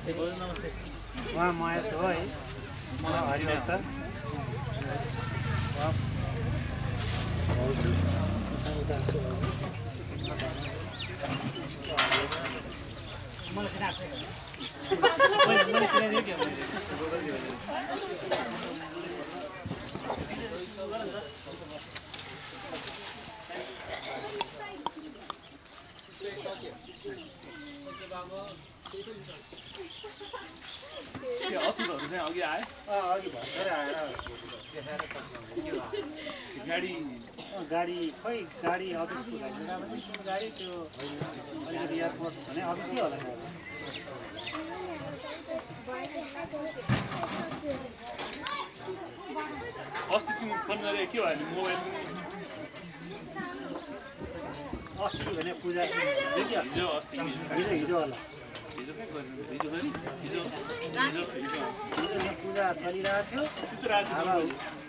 उहाँ महेश हो है हरिभक्त अचुरहरू चाहिँ अघि आए अघि भर्खरै आएर गाडी खै गाडी अफिसको लागि गाडी त्यो अलिकति एयरपोर्ट भने अफिसकै होला अस्ति तिमी फोन गरे के भयो नि मोबाइल अस्ति भने पूजा हिजो अस्ति हिजो होला हिजो के गर्नु हिजो पूजा चलिरहेको थियो त्यस्तो राति